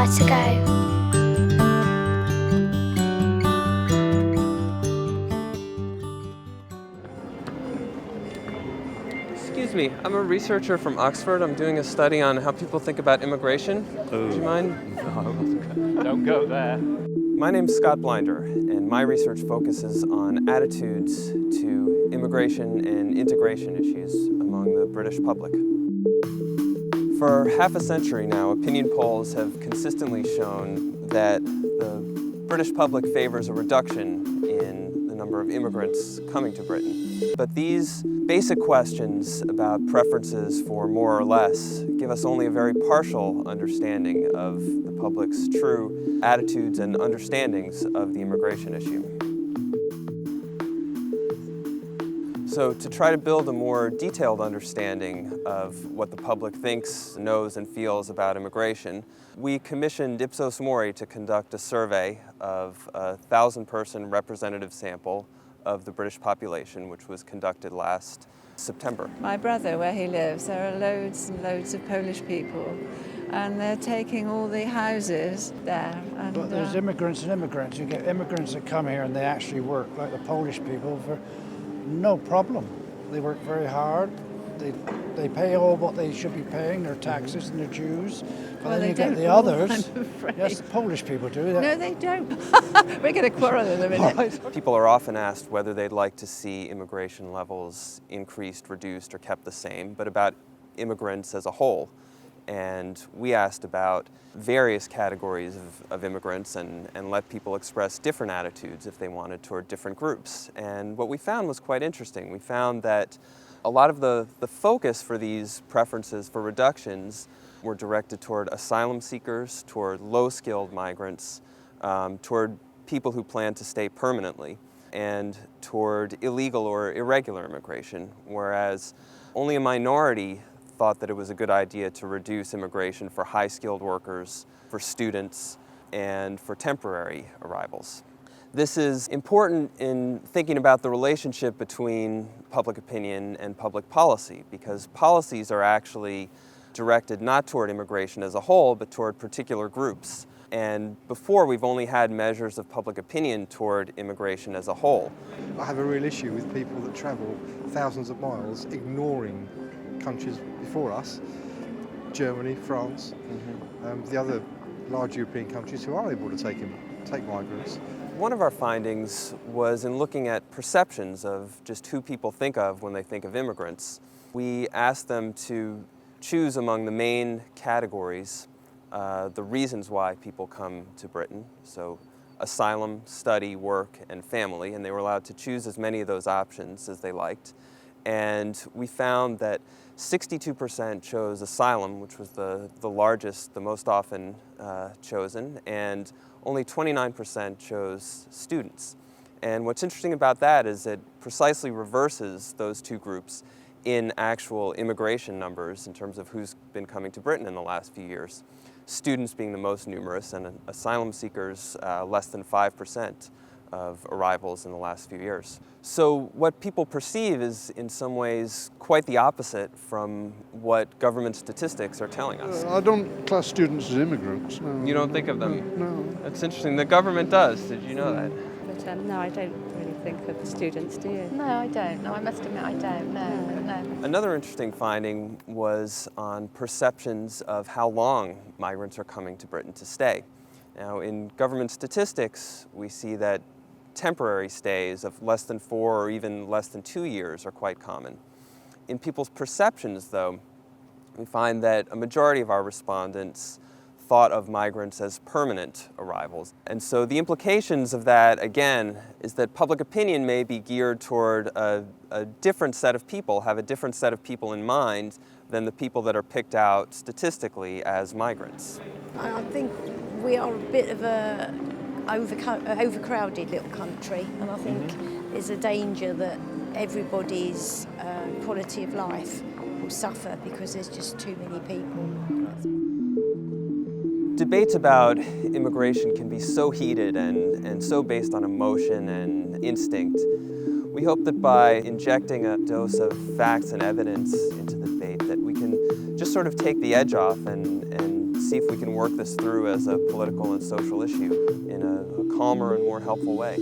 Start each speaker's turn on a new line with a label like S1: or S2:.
S1: somewhere to go.
S2: Excuse me, I'm a researcher from Oxford. I'm doing a study on how people think about immigration. Would you mind?
S3: No, don't go there.
S2: My name's Scott Blinder, and my research focuses on attitudes to immigration and integration issues among the British public. For half a century now, opinion polls have consistently shown that the British public favors a reduction in the number of immigrants coming to Britain. But these basic questions about preferences for more or less give us only a very partial understanding of the public's true attitudes and understandings of the immigration issue. So to try to build a more detailed understanding of what the public thinks, knows, and feels about immigration, we commissioned Ipsos MORI to conduct a survey of a 1,000-person representative sample of the British population, which was conducted last September.
S4: My brother, where he lives, there are loads and loads of Polish people, and they're taking all the houses there. And,
S5: but there's immigrants and immigrants. You get immigrants that come here and they actually work, like the Polish people, for no problem. They work very hard. They pay all what they should be paying, their taxes and their dues. But
S4: well,
S5: then you get the
S4: all,
S5: others. Yes, the Polish people do.
S4: No, they don't. We're going to quarrel in a minute.
S5: Right.
S2: People are often asked whether they'd like to see immigration levels increased, reduced, or kept the same, but about immigrants as a whole. And we asked about various categories of immigrants and let people express different attitudes if they wanted toward different groups. And what we found was quite interesting. We found that a lot of the focus for these preferences for reductions were directed toward asylum seekers, toward low-skilled migrants, toward people who plan to stay permanently, and toward illegal or irregular immigration, whereas only a minority thought that it was a good idea to reduce immigration for high-skilled workers, for students, and for temporary arrivals. This is important in thinking about the relationship between public opinion and public policy, because policies are actually directed not toward immigration as a whole, but toward particular groups. And before, we've only had measures of public opinion toward immigration as a whole.
S6: I have a real issue with people that travel thousands of miles, ignoring countries before us, Germany, France, the other large European countries who are able to take migrants.
S2: One of our findings was in looking at perceptions of just who people think of when they think of immigrants. We asked them to choose among the main categories the reasons why people come to Britain, so asylum, study, work, and family, and they were allowed to choose as many of those options as they liked. And we found that 62% chose asylum, which was the largest, the most often chosen, and only 29% chose students. And what's interesting about that is it precisely reverses those two groups in actual immigration numbers in terms of who's been coming to Britain in the last few years. Students being the most numerous, and asylum seekers less than 5% of arrivals in the last few years. So what people perceive is in some ways quite the opposite from what government statistics are telling us.
S7: I don't class students as immigrants, no.
S2: You don't think of them?
S7: No.
S2: That's interesting. The government does. Did you know that?
S8: But no, I don't really think of the students, do you?
S9: No, I don't. No, I must admit I don't. No.
S2: Another interesting finding was on perceptions of how long migrants are coming to Britain to stay. Now, in government statistics, we see that temporary stays of less than 4 or even less than 2 years are quite common. In people's perceptions, though, we find that a majority of our respondents thought of migrants as permanent arrivals. And so the implications of that, again, is that public opinion may be geared toward a different set of people, have a different set of people in mind than the people that are picked out statistically as migrants.
S10: I think we are a bit of a overcrowded little country, and I think there's a danger that everybody's quality of life will suffer because there's just too many people.
S2: Debates about immigration can be so heated and so based on emotion and instinct. We hope that by injecting a dose of facts and evidence into the debate that we can just sort of take the edge off and see if we can work this through as a political and social issue in a calmer and more helpful way.